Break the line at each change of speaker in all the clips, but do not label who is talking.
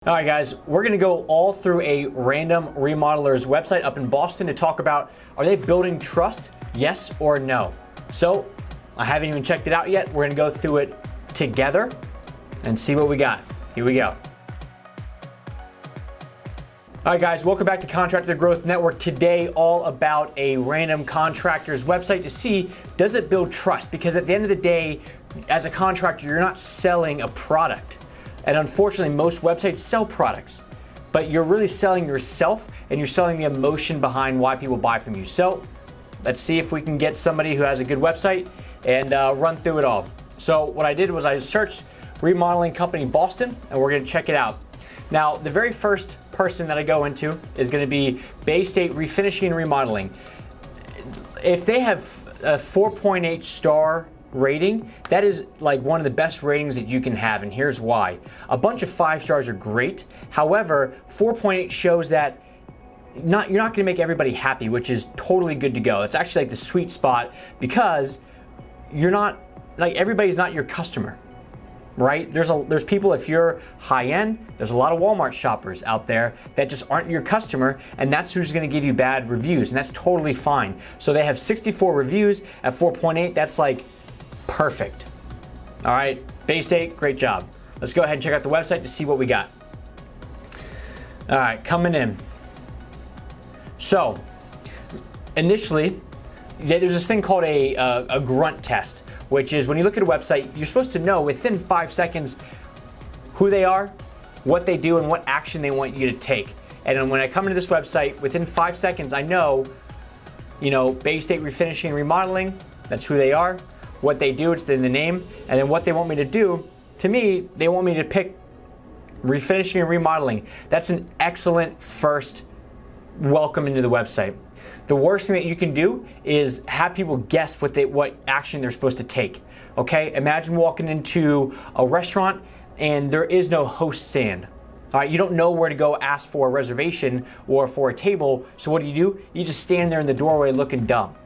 All right, guys, we're going to go all through a random remodeler's website up in Boston to talk about, are they building trust, yes or no? So I haven't even checked it out yet. We're going to go through it together and see what we got. Here we go. All right, guys, welcome back to Contractor Growth Network. Today, all about a random contractor's website to see, does it build trust? Because at the end of the day, as a contractor, you're not selling a product. And unfortunately, most websites sell products, but you're really selling yourself and you're selling the emotion behind why people buy from you. So let's see if we can get somebody who has a good website and run through it all. So what I did was I searched remodeling company Boston, and we're going to check it out. Now, the very first person that I go into is going to be Bay State Refinishing and Remodeling. If they have a 4.8 star rating, that is like one of the best ratings that you can have, and here's why. A bunch of 5 stars are great. However, 4.8 shows that you're not going to make everybody happy, which is totally good to go. It's actually like the sweet spot, because you're not like, everybody's not your customer, right? There's people, if you're high end, there's a lot of Walmart shoppers out there that just aren't your customer, and that's who's going to give you bad reviews, and that's totally fine. So they have 64 reviews at 4.8. That's like perfect. All right, Bay State, great job. Let's go ahead and check out the website to see what we got. All right, coming in. So initially, there's this thing called a grunt test, which is when you look at a website, you're supposed to know within 5 seconds who they are, what they do, and what action they want you to take. And when I come into this website, within 5 seconds, I know, Bay State Refinishing and Remodeling, that's who they are. What they do, it's in the name, and then what they want me to do. To me, they want me to pick refinishing and remodeling. That's an excellent first welcome into the website. The worst thing that you can do is have people guess what action they're supposed to take. Okay, imagine walking into a restaurant and there is no host stand. All right, you don't know where to go ask for a reservation or for a table. So what do? You just stand there in the doorway looking dumb.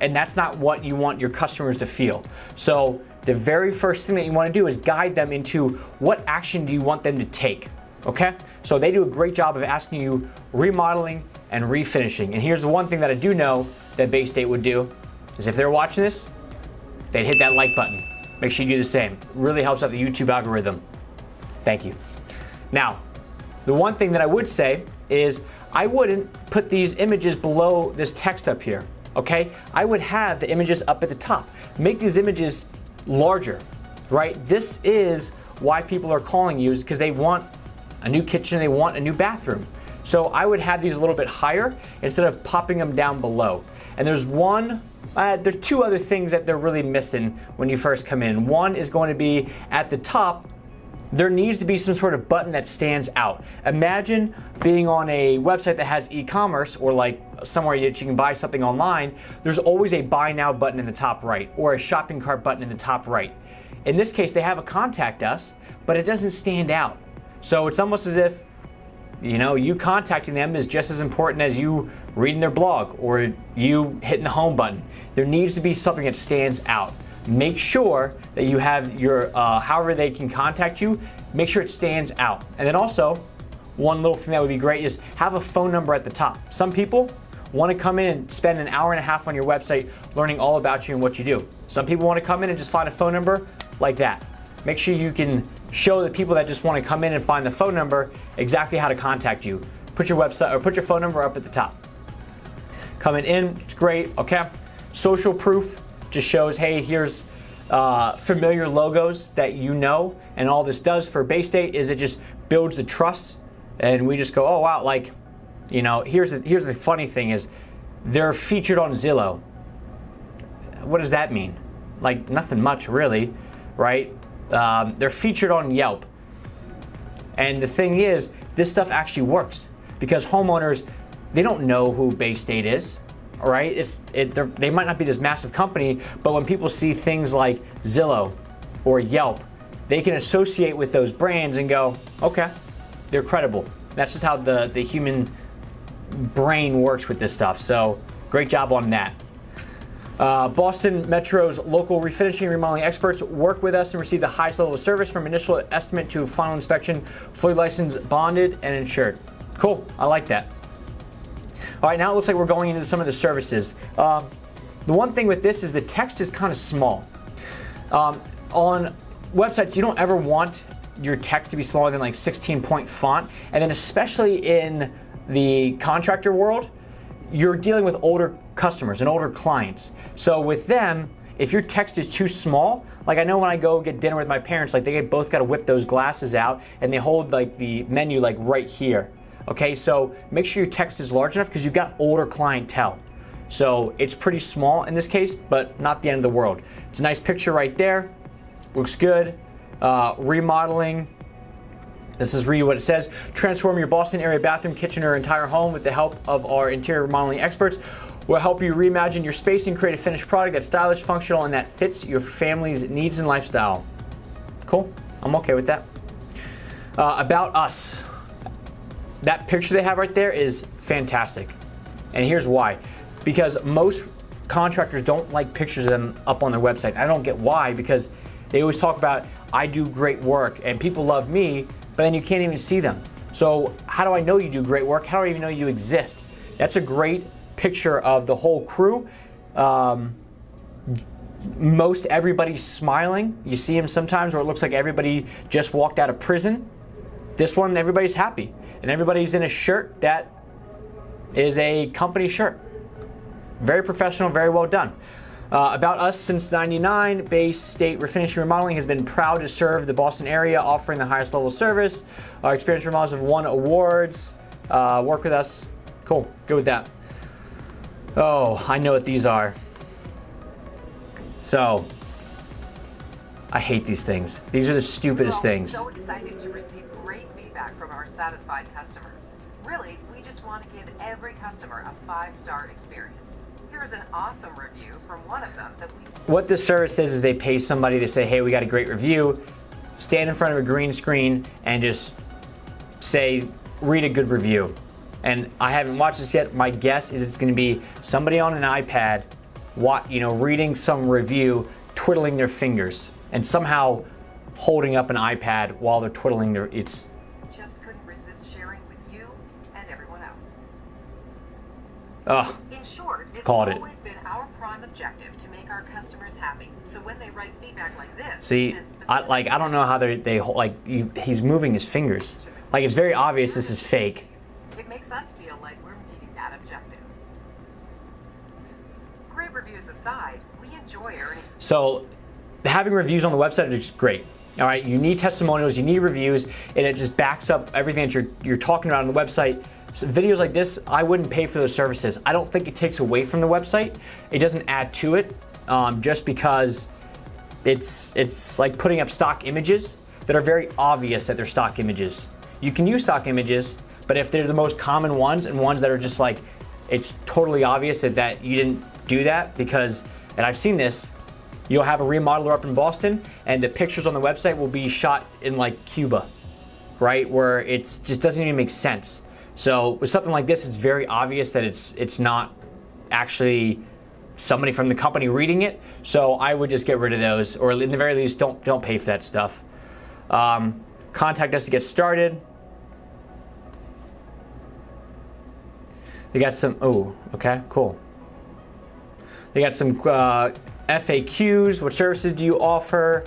And that's not what you want your customers to feel. So the very first thing that you want to do is guide them into what action do you want them to take, okay? So they do a great job of asking you remodeling and refinishing. And here's the one thing that I do know that Bay State would do, is if they're watching this, they'd hit that like button. Make sure you do the same. It really helps out the YouTube algorithm. Thank you. Now, the one thing that I would say is I wouldn't put these images below this text up here. Okay, I would have the images up at the top. Make these images larger, right? This is why people are calling you, is because they want a new kitchen, they want a new bathroom. So I would have these a little bit higher instead of popping them down below. And there's two other things that they're really missing when you first come in. One is going to be at the top, there needs to be some sort of button that stands out. Imagine being on a website that has e-commerce, or like somewhere that you can buy something online. There's always a buy now button in the top right, or a shopping cart button in the top right. In this case, they have a contact us, but it doesn't stand out. So it's almost as if, you contacting them is just as important as you reading their blog or you hitting the home button. There needs to be something that stands out. Make sure that you have your, however they can contact you, make sure it stands out. And then also, one little thing that would be great is have a phone number at the top. Some people want to come in and spend an hour and a half on your website learning all about you and what you do. Some people want to come in and just find a phone number like that. Make sure you can show the people that just want to come in and find the phone number exactly how to contact you. Put your website or put your phone number up at the top. Coming in, it's great, okay? Social proof just shows, hey, here's familiar logos that and all this does for Bay State is it just builds the trust, and we just go, oh wow, like, here's the funny thing is they're featured on Zillow. What does that mean? Like nothing much really, right? They're featured on Yelp, and the thing is, this stuff actually works because homeowners, they don't know who Bay State is. All right, they might not be this massive company, but when people see things like Zillow or Yelp, they can associate with those brands and go, okay, they're credible. That's just how the human brain works with this stuff. So great job on that. Boston Metro's local refinishing and remodeling experts work with us and receive the highest level of service from initial estimate to final inspection, fully licensed, bonded, and insured. Cool, I like that. All right, now it looks like we're going into some of the services. The one thing with this is the text is kind of small. On websites, you don't ever want your text to be smaller than like 16-point font, and then especially in the contractor world, you're dealing with older customers and older clients. So with them, if your text is too small, like I know when I go get dinner with my parents, like they both got to whip those glasses out and they hold like the menu like right here. Okay, so make sure your text is large enough because you've got older clientele. So it's pretty small in this case, but not the end of the world. It's a nice picture right there. Looks good. Remodeling. This is really what it says. Transform your Boston area bathroom, kitchen, or entire home with the help of our interior remodeling experts. We'll help you reimagine your space and create a finished product that's stylish, functional, and that fits your family's needs and lifestyle. Cool. I'm okay with that. About us. That picture they have right there is fantastic. And here's why. Because most contractors don't like pictures of them up on their website. I don't get why, because they always talk about, I do great work and people love me, but then you can't even see them. So how do I know you do great work? How do I even know you exist? That's a great picture of the whole crew. Most everybody's smiling. You see them sometimes where it looks like everybody just walked out of prison. This one, everybody's happy. And everybody's in a shirt that is a company shirt. Very professional, very well done. About us, since '99, Bay State Refinishing Remodeling has been proud to serve the Boston area, offering the highest level of service. Our experienced remodels have won awards. Work with us. Cool, good with that. Oh, I know what these are. So, I hate these things. These are the stupidest things.
We're so excited to receive great feedback from our satisfied customers. Really, we just want to give every customer a 5-star experience. Here's an awesome review from one of them that we...
What this service is they pay somebody to say, hey, we got a great review, stand in front of a green screen and just say, read a good review. And I haven't watched this yet. My guess is it's going to be somebody on an iPad, reading some review, twiddling their fingers, and somehow holding up an iPad while they're twiddling their...
Just couldn't resist sharing with you and everyone else. In short, it's always been our prime objective to make our customers happy. So when they write feedback like this...
See, I don't know how he's moving his fingers. Like, it's very obvious this is fake.
It makes us feel like we're meeting that objective. Great reviews aside, we enjoy earning...
So, having reviews on the website is just great. All right, you need testimonials, you need reviews, and it just backs up everything that you're talking about on the website. So videos like this, I wouldn't pay for those services. I don't think it takes away from the website. It doesn't add to it, just because it's like putting up stock images that are very obvious that they're stock images. You can use stock images, but if they're the most common ones and ones that are just like, it's totally obvious that you didn't do that because, and I've seen this, you'll have a remodeler up in Boston and the pictures on the website will be shot in like Cuba, right? Where it just doesn't even make sense. So with something like this, it's very obvious that it's not actually somebody from the company reading it. So I would just get rid of those, or in the very least, don't pay for that stuff. Contact us to get started. They got some, okay, cool. They got some FAQs. What services do you offer?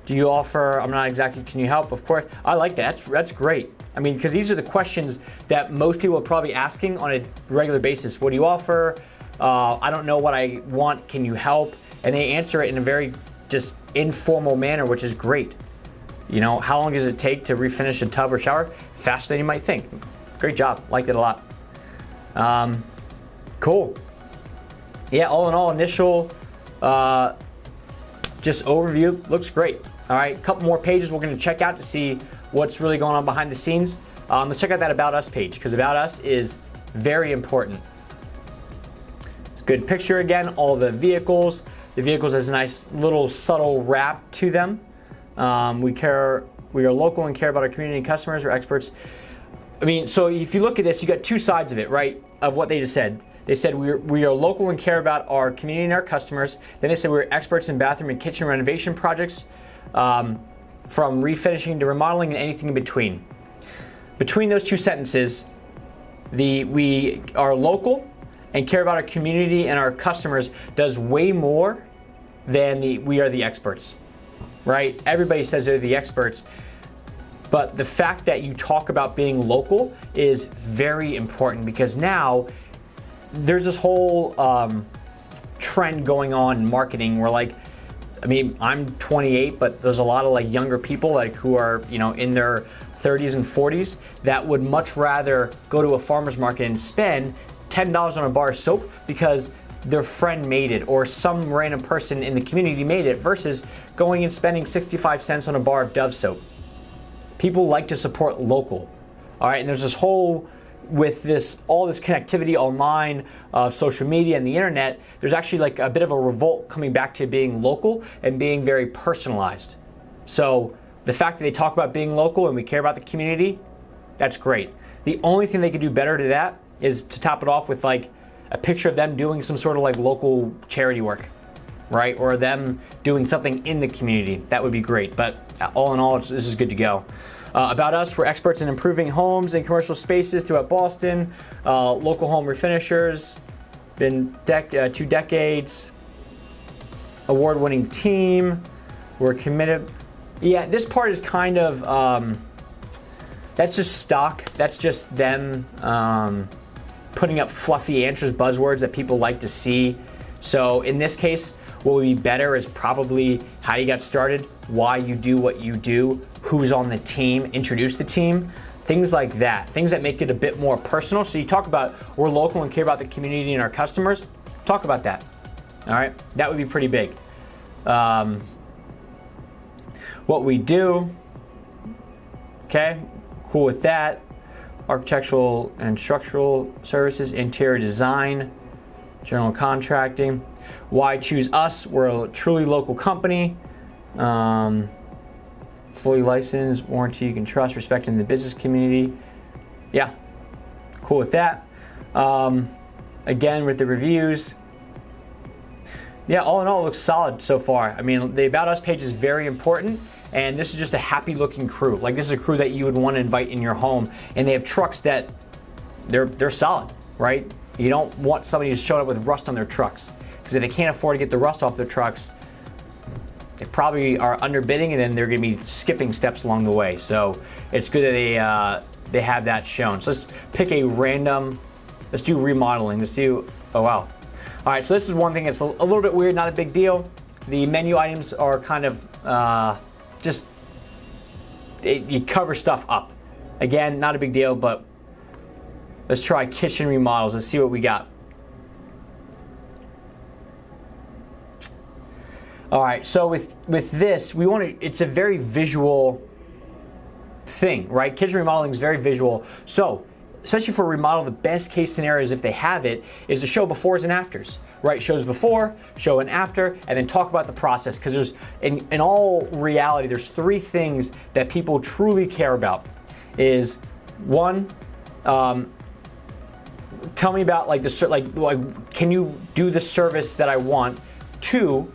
I'm not exactly, can you help? Of course, I like that, that's great. I mean, because these are the questions that most people are probably asking on a regular basis. What do you offer? I don't know what I want, can you help? And they answer it in a very just informal manner, which is great. How long does it take to refinish a tub or shower? Faster than you might think. Great job, liked it a lot. Cool. Yeah, all in all, initial just overview looks great. All right, a couple more pages we're going to check out to see what's really going on behind the scenes. Let's check out that About Us page, because About Us is very important. It's a good picture again, all the vehicles. The vehicles has a nice little subtle wrap to them. We are local and care about our community and customers. We're experts. I mean, so if you look at this, you got two sides of it, right? Of what they just said. They said we are local and care about our community and our customers. Then they said we're experts in bathroom and kitchen renovation projects, from refinishing to remodeling and anything in between. Between those two sentences, we are local and care about our community and our customers does way more than we are the experts, right? Everybody says they're the experts, but the fact that you talk about being local is very important, because now there's this whole trend going on in marketing where, like, I mean, I'm 28, but there's a lot of like younger people like who are, you know, in their 30s and 40s that would much rather go to a farmer's market and spend $10 on a bar of soap because their friend made it or some random person in the community made it, versus going and spending 65 cents on a bar of Dove soap. People like to support local. All right, and there's this whole, with all this connectivity online of social media and the internet, there's actually like a bit of a revolt coming back to being local and being very personalized. So the fact that they talk about being local and we care about the community, that's great. The only thing they could do better to that is to top it off with like a picture of them doing some sort of like local charity work, right? Or them doing something in the community. That would be great. But all in all, this is good to go. About us, we're experts in improving homes and commercial spaces throughout Boston. Local home refinishers, been 2 decades. Award-winning team. We're committed. Yeah, this part is kind of, that's just stock. That's just them putting up fluffy answers, buzzwords that people like to see. So in this case, what would be better is probably how you got started, why you do what you do, who's on the team, introduce the team, things like that. Things that make it a bit more personal. So you talk about we're local and care about the community and our customers. Talk about that. All right, that would be pretty big. What we do, okay, cool with that. Architectural and structural services, interior design, general contracting. Why choose us? We're a truly local company. Fully licensed, warranty you can trust, respecting the business community. Yeah, cool with that. Again, with the reviews. Yeah, all in all, it looks solid so far. I mean, the About Us page is very important, and this is just a happy-looking crew. Like, this is a crew that you would want to invite in your home, and they have trucks that they're solid, right? You don't want somebody who's showing up with rust on their trucks, because if they can't afford to get the rust off their trucks, they probably are underbidding, and then they're going to be skipping steps along the way. So it's good that they have that shown. So let's pick a random. Let's do remodeling. Let's do. Oh wow. All right. So this is one thing that's a little bit weird. Not a big deal. The menu items are kind of you cover stuff up. Again, not a big deal. But let's try kitchen remodels. Let's see what we got. All right, so with this, we want to, it's a very visual thing, right? Kitchen remodeling is very visual. So, especially for remodel, the best case scenarios, if they have it, is to show befores and afters, right? Shows before, show an after, and then talk about the process. Because there's, in all reality, there's 3 things that people truly care about. Is 1, tell me about like can you do the service that I want? 2,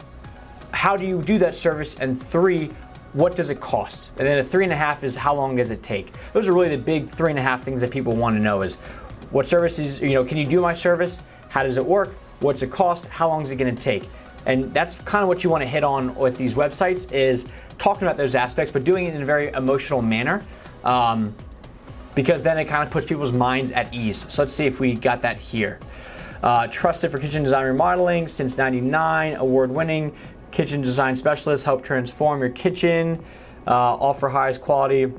how do you do that service? And 3, what does it cost? And then a 3.5 is how long does it take? Those are really the big 3.5 things that people want to know is what services, can you do my service? How does it work? What's it cost? How long is it going to take? And that's kind of what you want to hit on with these websites is talking about those aspects, but doing it in a very emotional manner, because then it kind of puts people's minds at ease. So let's see if we got that here. Trusted for kitchen design remodeling since '99, award-winning kitchen design specialist, help transform your kitchen, offer highest quality.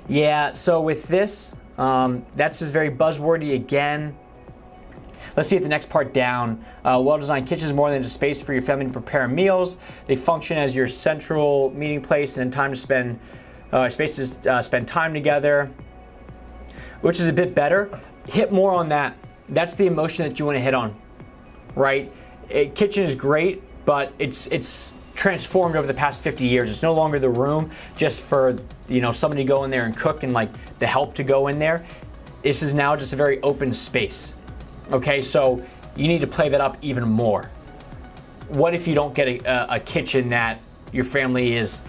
Yeah, so with this, that's just very buzzwordy again. Let's see at the next part down. Well-designed kitchens, more than just space for your family to prepare meals. They function as your central meeting place and time to spend, spaces spend time together, which is a bit better. Hit more on that. That's the emotion that you want to hit on, right? Kitchen is great, but it's transformed over the past 50 years. It's no longer the room just for somebody to go in there and cook and like the help to go in there. This is now just a very open space. Okay, so you need to play that up even more. What if you don't get a kitchen that your family is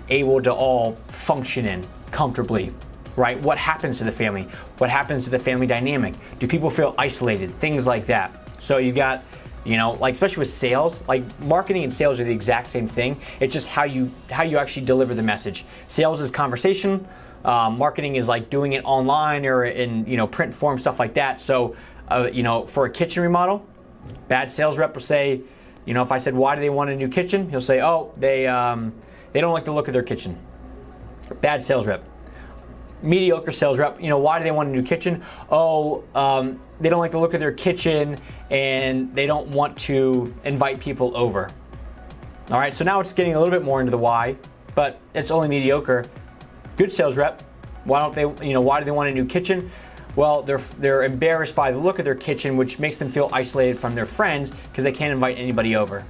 able to all function in comfortably, right? What happens to the family? What happens to the family dynamic? Do people feel isolated? Things like that. So you got, like especially with sales, like marketing and sales are the exact same thing. It's just how you actually deliver the message. Sales is conversation. Marketing is like doing it online or in print form, stuff like that. So for a kitchen remodel, bad sales rep will say, if I said, why do they want a new kitchen? He'll say, oh, they don't like the look of their kitchen. Bad sales rep. Mediocre sales rep, why do they want a new kitchen? Oh, they don't like the look of their kitchen and they don't want to invite people over. All right, so now it's getting a little bit more into the why, but it's only mediocre. Good sales rep. Why do they want a new kitchen? Well, they're embarrassed by the look of their kitchen, which makes them feel isolated from their friends because they can't invite anybody over.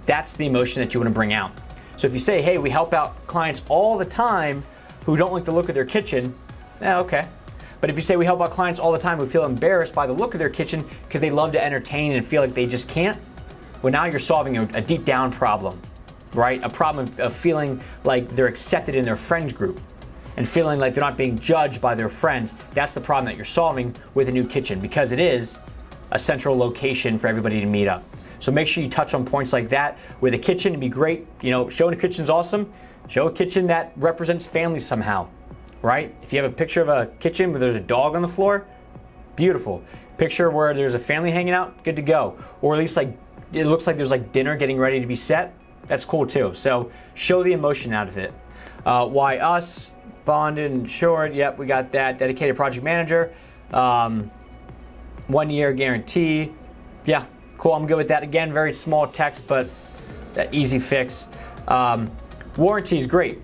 That's the emotion that you want to bring out. So if you say, hey, we help out clients all the time who don't like the look of their kitchen, okay. But if you say we help out clients all the time who feel embarrassed by the look of their kitchen because they love to entertain and feel like they just can't, well, now you're solving a deep down problem, right? A problem of feeling like they're accepted in their friends group and feeling like they're not being judged by their friends. That's the problem that you're solving with a new kitchen, because it is a central location for everybody to meet up. So make sure you touch on points like that. With a kitchen, it'd be great. Showing a kitchen's awesome. Show a kitchen that represents family somehow, right? If you have a picture of a kitchen where there's a dog on the floor, beautiful. Picture where there's a family hanging out, good to go. Or at least it looks like there's dinner getting ready to be set. That's cool too. So show the emotion out of it. Why us? Bonded, insured, yep, we got that. Dedicated project manager, 1 year guarantee. Yeah, cool, I'm good with that. Again, very small text, but that easy fix. Warranty is great.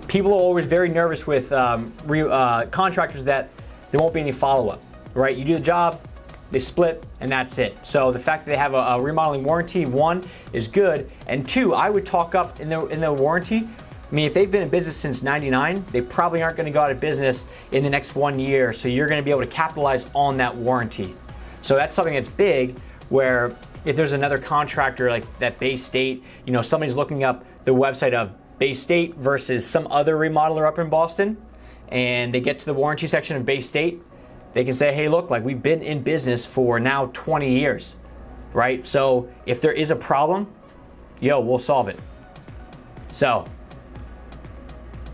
People are always very nervous with contractors that there won't be any follow-up, right? You do the job, they split, and that's it. So the fact that they have a remodeling warranty, 1, is good, and 2, I would talk up in their warranty. I mean, if they've been in business since 99, they probably aren't going to go out of business in the next 1 year. So you're going to be able to capitalize on that warranty. So that's something that's big, where if there's another contractor like that Bay State, somebody's looking up the website of Bay State versus some other remodeler up in Boston, and they get to the warranty section of Bay State, they can say, hey, look, we've been in business for now 20 years, right? So if there is a problem, we'll solve it. So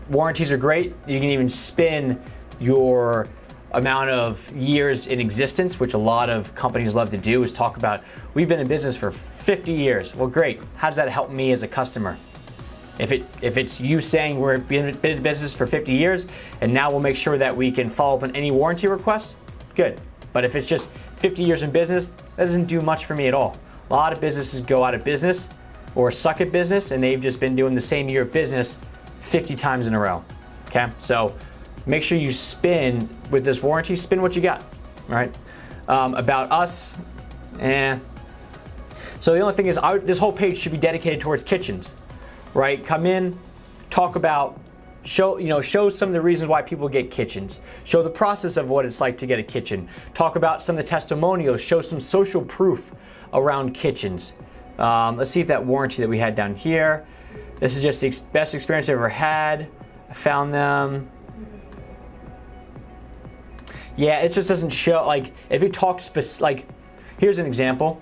warranties are great. You can even spin your amount of years in existence, which a lot of companies love to do, is talk about, we've been in business for 50 years. Well, great. How does that help me as a customer? If it's you saying we've been in business for 50 years and now we'll make sure that we can follow up on any warranty requests, good. But if it's just 50 years in business, that doesn't do much for me at all. A lot of businesses go out of business or suck at business, and they've just been doing the same year of business 50 times in a row, okay? So make sure you spin with this warranty, spin what you got, all right? About us, So the only thing is, this whole page should be dedicated towards kitchens, right? Come in, talk about, show some of the reasons why people get kitchens. Show the process of what it's like to get a kitchen. Talk about some of the testimonials. Show some social proof around kitchens. Let's see if that warranty that we had down here. This is just the best experience I've ever had. I found them. Yeah, it just doesn't show, if you talk here's an example.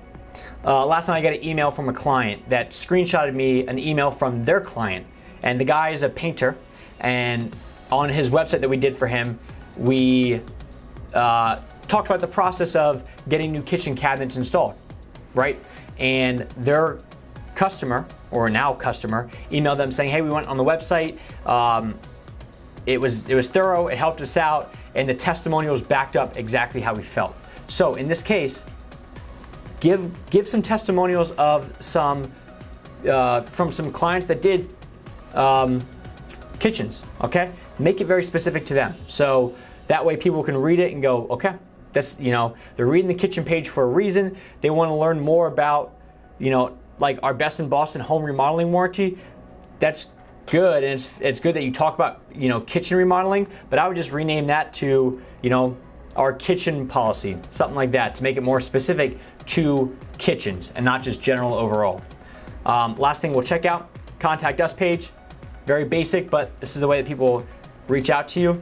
Last night I got an email from a client that screenshotted me an email from their client. And the guy is a painter. And on his website that we did for him, we talked about the process of getting new kitchen cabinets installed, right? And their customer, or now customer, emailed them saying, hey, we went on the website. It was thorough, it helped us out, and the testimonials backed up exactly how we felt. So in this case, give some testimonials of some from some clients that did kitchens, okay? Make it very specific to them. So that way people can read it and go, okay, that's, they're reading the kitchen page for a reason. They want to learn more about, our Best in Boston home remodeling warranty. That's good, and it's good that you talk about, kitchen remodeling, but I would just rename that to, our kitchen policy, something like that, to make it more specific to kitchens and not just general overall. Last thing we'll check out, contact us page. Very basic, but this is the way that people reach out to you.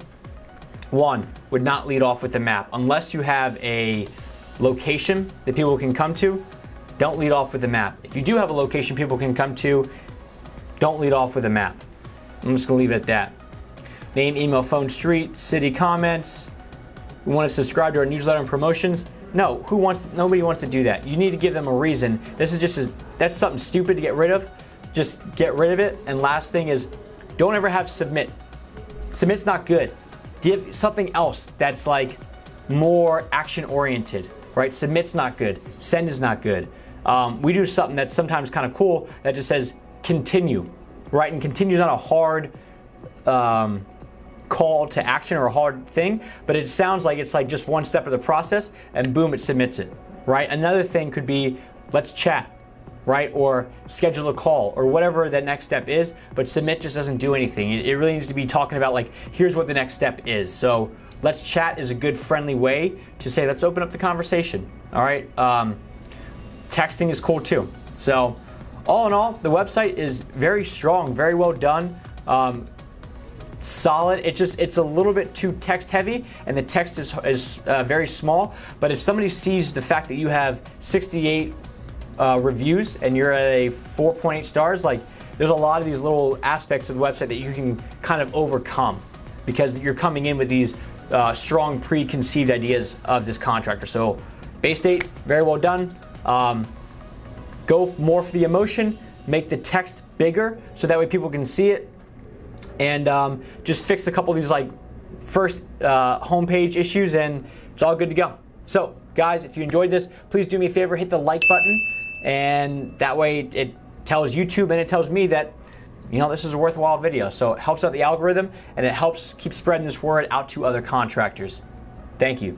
One, would not lead off with the map. Unless you have a location that people can come to, don't lead off with the map. If you do have a location people can come to, don't lead off with a map. I'm just gonna leave it at that. Name, email, phone, street, city, comments. We want to subscribe to our newsletter and promotions. No, nobody wants to do that. You need to give them a reason. This is that's something stupid to get rid of. Just get rid of it. And last thing is, don't ever have submit. Submit's not good. Give something else that's like more action oriented, right? Submit's not good. Send is not good. We do something that's sometimes kind of cool that just says continue, right? And continue is not a hard call to action or a hard thing, but it sounds like it's like just one step of the process and boom, it submits it, right? Another thing could be let's chat, right? Or schedule a call or whatever that next step is, but submit just doesn't do anything. It really needs to be talking about like, here's what the next step is. So let's chat is a good friendly way to say, let's open up the conversation, all right? Texting is cool too. So all in all, the website is very strong, very well done. Solid. It's a little bit too text heavy, and the text is very small. But if somebody sees the fact that you have 68 reviews and you're at a 4.8 stars, like there's a lot of these little aspects of the website that you can kind of overcome because you're coming in with these strong preconceived ideas of this contractor. So base date, very well done. Go more for the emotion, make the text bigger so that way people can see it. And just fix a couple of these like first homepage issues and it's all good to go. So guys, if you enjoyed this, please do me a favor, hit the like button, and that way it tells YouTube and it tells me that, you know, this is a worthwhile video. So it helps out the algorithm and it helps keep spreading this word out to other contractors. Thank you.